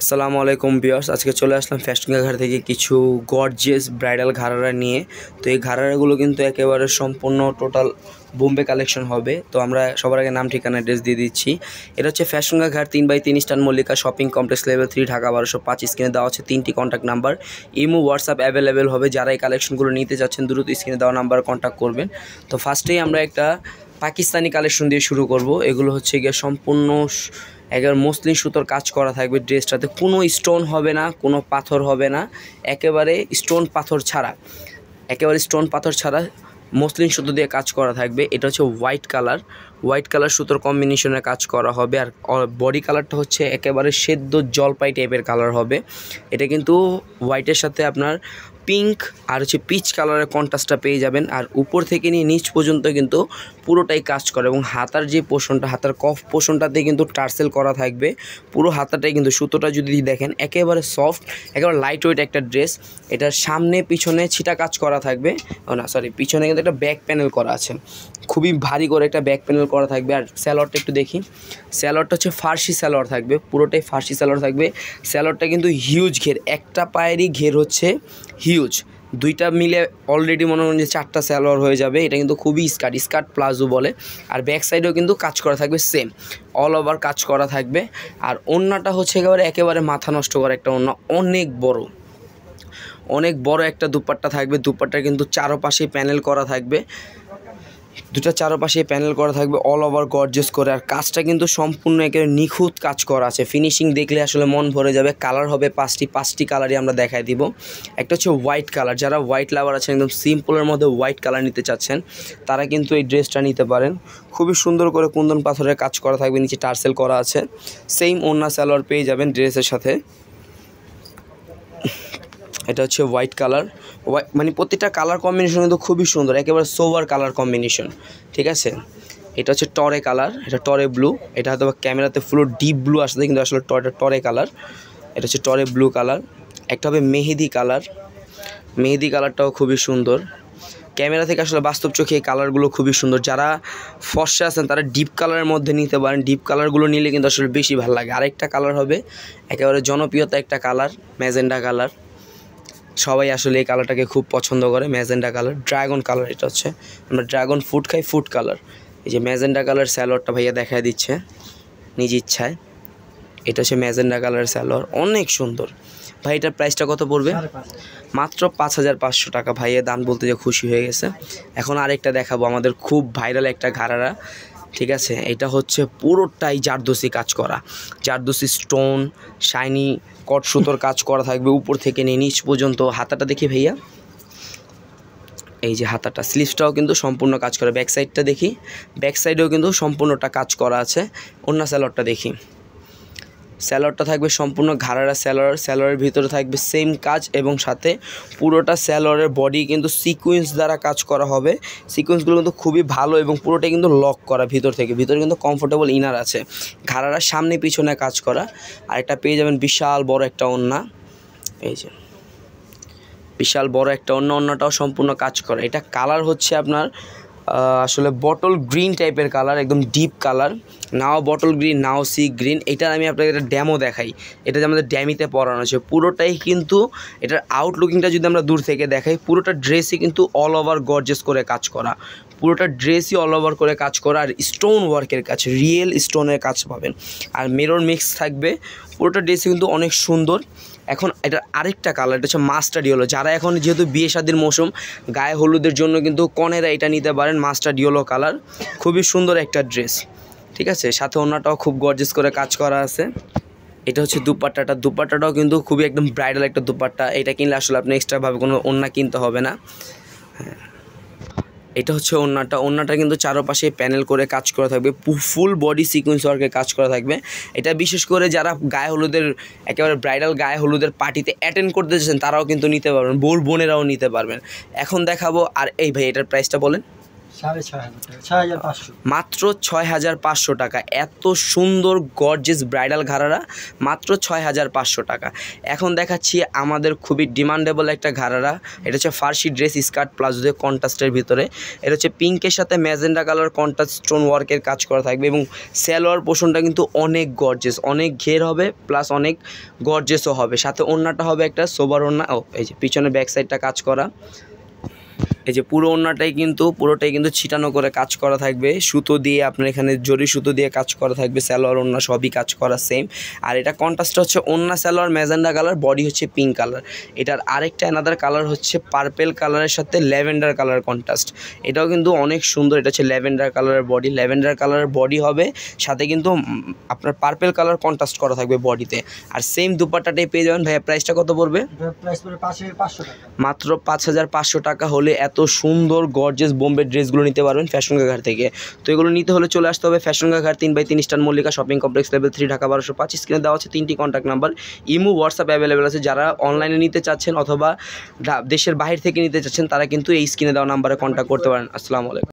আসসালামু আলাইকুম ভিউয়ার্স, আজকে চলে আসলাম ফ্যাশনগা ঘাট থেকে কিছু গর্জিয়াস ব্রাইডাল ঘাড়ারা নিয়ে। তো এই ঘাড়ারাগুলো কিন্তু একেবারে সম্পূর্ণ টোটাল বোম্বে কালেকশন হবে। তো আমরা সবার আগে নাম ঠিকানা অ্যাড্রেস দিয়ে দিচ্ছি। এটা হচ্ছে ফ্যাশনগা ঘাট 3/3 eastern Mallika shopping complex level 3 Dhaka 1205। স্ক্রিনে দেওয়া আছে 3টি contact number, imo WhatsApp available হবে। যারা এই কালেকশনগুলো নিতে চাচ্ছেন দ্রুত স্ক্রিনে দেওয়া নাম্বার কন্ট্যাক্ট করবেন। তো ফার্স্টেই আমরা একটা পাকিস্তানি কালেকশন দিয়ে শুরু করব। এগুলো হচ্ছে গিয়ে সম্পূর্ণ একেবারে মসলিন সুতোর কাজ করা থাকবে। ড্রেসটাতে কোনো স্টোন হবে না, কোনো পাথর হবে না, একেবারে স্টোন পাথর ছাড়া, একেবারে স্টোন পাথর ছাড়া মসলিন সুতো দিয়ে কাজ করা থাকবে। এটা হচ্ছে হোয়াইট কালার সুতোর কম্বিনেশনে কাজ করা হবে। আর বডি কালারটা হচ্ছে একেবারে সেদ্ধ জলপাই টাইপের কালার হবে। এটা কিন্তু হোয়াইটের সাথে আপনার পিঙ্ক আর হচ্ছে পিচ কালারের কন্ট্রাস্টটা পেয়ে যাবেন। আর উপর থেকে নিয়ে নিচ পর্যন্ত কিন্তু পুরোটাই কাজ করে এবং হাতার যে পোর্শনটা, হাতার কফ পোর্শনটাতে কিন্তু টার্সেল করা থাকবে। পুরো হাতাটাই কিন্তু সুতোটা যদি দেখেন একেবারে সফট, একেবারে লাইট ওয়েট একটা ড্রেস। এটার সামনে পিছনে ছিটা কাজ করা থাকবে, পিছনে কিন্তু একটা ব্যাক প্যানেল করা আছে, খুবই ভারী করে একটা ব্যাক প্যানেল করা থাকবে। আর স্যালোয়ারটা একটু দেখি, স্যালোয়ারটা হচ্ছে ফার্সি স্যালোয়ার থাকবে, পুরোটাই ফার্সি স্যালোয়ার থাকবে। স্যালোয়ারটা কিন্তু হিউজ ঘের, একটা পায়েরই ঘের হচ্ছে হিউজ, দুইটা মিলে অলরেডি মনে হয় যে 4টা স্যালোয়ার হয়ে যাবে। এটা কিন্তু খুবই স্কার্ট প্লাজো বলে। আর ব্যাক সাইডেও কিন্তু কাজ করা থাকবে সেম, অল ওভার কাজ করা থাকবে। আর ওড়নাটা হচ্ছে একেবারে মাথা নষ্ট করা একটা ওড়না, অনেক বড় একটা দুপাট্টা থাকবে। দুপাট্টা কিন্তু চারপাশে প্যানেল করা থাকবে, দুটা চারপাশে প্যানেল করা থাকবে অল ওভার গর্জিয়াস করে। আর কাজটা কিন্তু সম্পূর্ণ একেবারে নিখুঁত কাজ করা আছে, ফিনিশিং দেখলে আসলে মন ভরে যাবে। কালার হবে 5টি কালারই আমরা দেখাই দিব। একটা হচ্ছে হোয়াইট কালার, যারা হোয়াইট লাভার আছেন, একদম সিম্পলের মধ্যে হোয়াইট কালার নিতে চাচ্ছেন, তারা কিন্তু এই ড্রেসটা নিতে পারেন। খুবই সুন্দর করে কুন্দন পাথরের কাজ করা থাকবে, নিচে টার্সেল করা আছে। সেম ওড়না সালোয়ার পেয়ে যাবেন ড্রেসের সাথে। এটা হচ্ছে হোয়াইট কালার, মানে প্রতিটা কালার কম্বিনেশন কিন্তু খুবই সুন্দর, একেবারে সোভার কালার কম্বিনেশন, ঠিক আছে। এটা হচ্ছে টরে কালার, এটা টরে ব্লু। এটা হয়তো ক্যামেরাতে ফুল ডিপ ব্লু আসছে, কিন্তু আসলে টরে কালার। এটা হচ্ছে টরে ব্লু কালার। একটা হবে মেহেদি কালারটাও খুবই সুন্দর। ক্যামেরা থেকে আসলে বাস্তব চোখে এই কালারগুলো খুবই সুন্দর। যারা ফর্সা আছেন তারা ডিপ কালারের মধ্যে নিতে পারেন, ডিপ কালারগুলো নিলে কিন্তু আসলে বেশি ভালো লাগে। আরেকটা কালার হবে একেবারে জনপ্রিয়তা একটা কালার, ম্যাজেন্ডা কালার। সবাই আসলে এই কালারটাকে খুব পছন্দ করে, ম্যাজেন্ডা কালার, ড্রাগন কালার। এটা হচ্ছে আমরা ড্রাগন ফুড খাই, ফুড কালার। এই যে ম্যাজেন্ডা কালার স্যালোয়ারটা ভাইয়া দেখা দিচ্ছে নিজ ইচ্ছায়। এটা হচ্ছে ম্যাজেন্ডা কালার স্যালোয়ার, অনেক সুন্দর। ভাই এটার প্রাইসটা কত পড়বে? মাত্র 5500 টাকা। ভাইয়া দাম বলতে যে খুশি হয়ে গেছে। এখন আরেকটা দেখাবো, আমাদের খুব ভাইরাল একটা ঘাড়ারা, ঠিক আছে। এটা হচ্ছে পুরোটাই জারদোসি কাজ করা, জারদোসি স্টোন শাইনি কট সুতোর কাজ করা থাকবে উপর থেকে নিয়ে নিচ পর্যন্ত। হাতাটা দেখি ভাইয়া, এই যে হাতাটা, স্লিভসটাও কিন্তু সম্পূর্ণ কাজ করা। ব্যাক সাইডটা দেখি, ব্যাক সাইডেও কিন্তু সম্পূর্ণটা কাজ করা আছে। অন্য স্যালোয়ারটা দেখি, স্যালোয়ারটা থাকবে সম্পূর্ণ ঘাড়ারা স্যালোয়ারের ভিতরে থাকবে সেম কাজ এবং সাথে পুরোটা স্যালোয়ারের বডি কিন্তু সিকোয়েন্স দ্বারা কাজ করা হবে। সিকোয়েন্সগুলো কিন্তু খুবই ভালো এবং পুরোটাই কিন্তু লক করা ভিতরে কিন্তু কমফোর্টেবল ইনার আছে। ঘাড়ারার সামনে পিছনে কাজ করা। আর এটা পেয়ে যাবেন বিশাল বড় একটা ওড়না, এই যে বিশাল বড় একটা ওড়নাটাও সম্পূর্ণ কাজ করা। এটা কালার হচ্ছে আপনার আসলে বটল গ্রিন টাইপের কালার, একদম ডিপ কালার, নাও বটল গ্রিন নাও সি গ্রিন। এটার আমি আপনাকে একটা ড্যামো দেখাই, এটা যে আমাদের ড্যামিতে পরানো আছে। পুরোটাই কিন্তু এটার আউটলুকিংটা যদি আমরা দূর থেকে দেখাই, পুরোটা ড্রেসই কিন্তু অল ওভার গর্জিয়াস করে কাজ করা, পুরোটা ড্রেসই অল ওভার করে কাজ করা। আর স্টোন ওয়ার্কের কাজ, রিয়েল স্টোনের কাজ পাবেন। আর মিরর মিক্স থাকবে, পুরোটা ড্রেসই কিন্তু অনেক সুন্দর। এখন এটার আরেকটা কালার, এটা হচ্ছে মাস্টার্ড ইয়েলো। যারা এখন যেহেতু বিয়ে শাদির মৌসুম, গায়ে হলুদের জন্য কিন্তু কনেরা এটা নিতে পারেন, মাস্টার্ড ইয়েলো কালার, খুবই সুন্দর একটা ড্রেস, ঠিক আছে। সাথে ওড়নাটাও খুব গর্জিয়াস করে কাজ করা আছে। এটা হচ্ছে দুপাট্টাটাও কিন্তু খুবই একদম ব্রাইডাল একটা দুপাট্টা। এটা কিনলে আসলে আপনি এক্সট্রাভাবে কোনো ওড়না কিনতে হবে না। হ্যাঁ, এটা হচ্ছে ওড়নাটা কিন্তু চারপাশে প্যানেল করে কাজ করা থাকবে, ফুল বডি সিকোয়েন্স ওয়ার্কে কাজ করা থাকবে। এটা বিশেষ করে যারা গায়ে হলুদের একেবারে ব্রাইডাল গায়ে হলুদের পার্টিতে অ্যাটেন্ড করতে চাচ্ছেন তারাও কিন্তু নিতে পারবেন, বোনেরাও নিতে পারবেন। এখন দেখাবো, আর এই ভাই এটার প্রাইসটা বলেন। মাত্র 6500 টাকা। এত সুন্দর গর্জিয়াস ব্রাইডাল ঘাড়ারা মাত্র 6500 টাকা। এখন দেখাচ্ছি আমাদের খুবই ডিমান্ডেবল একটা ঘাড়ারা। এটা হচ্ছে ফার্সি ড্রেস স্কার্ট প্লাজো দিয়ে কন্ট্রাস্টের ভিতরে। এটা হচ্ছে পিঙ্কের সাথে ম্যাজেন্ডা কালার কন্ট্রাস্ট স্টোন ওয়ার্কের কাজ করা থাকবে এবং সালোয়ার পোর্শনটা কিন্তু অনেক গর্জিয়াস, অনেক ঘের হবে প্লাস অনেক গর্জিয়াসও হবে। সাথে ওড়নাটা হবে একটা সোবার ওড়না। এই যে পিছনে ব্যাক সাইডটা কাজ করা, এই যে পুরো ওড়নাটাই কিন্তু পুরোটাই কিন্তু ছিটানো করে কাজ করা থাকবে, সুতো দিয়ে আপনার এখানে জরি সুতো দিয়ে কাজ করা থাকবে। সালোয়ার ওড়না সবই কাজ করা সেম। আর এটা কন্ট্রাস্টটা হচ্ছে ওড়না সালোয়ার ম্যাজেন্ডা কালার, বডি হচ্ছে পিঙ্ক কালার। এটার আরেকটা অ্যানাদার কালার হচ্ছে পার্পেল কালারের সাথে ল্যাভেন্ডার কালার কন্ট্রাস্ট। এটাও কিন্তু অনেক সুন্দর। এটা হচ্ছে ল্যাভেন্ডার কালারের বডি, ল্যাভেন্ডার কালারের বডি হবে, সাথে কিন্তু আপনার পার্পেল কালার কন্ট্রাস্ট করা থাকবে বডিতে। আর সেম দুপাট্টাটাই পেয়ে যাবেন। ভাইয়া প্রাইসটা কত পড়বে? প্রাইস পড়বে 5500 টাকা। মাত্র 5500 টাকা হলে এত সুন্দর গর্জিয়াস বোম্বে ড্রেসগুলো নিতে পারবেন ফ্যাশন ঘাট থেকে। তো এগুলো নিতে হলে চলে আসতে হবে ফ্যাশন ঘাট 3/3 eastern Mallika shopping complex level 3 Dhaka 1205। স্ক্রিনে দেওয়া আছে 3টি contact number. Imo WhatsApp available আছে। যারা অনলাইনে নিতে চাচ্ছেন অথবা দেশের বাইরে থেকে নিতে চাচ্ছেন তারা কিন্তু এই স্ক্রিনে দেওয়া নাম্বারে কন্ট্যাক্ট করতে পারেন। আসসালামু আলাইকুম।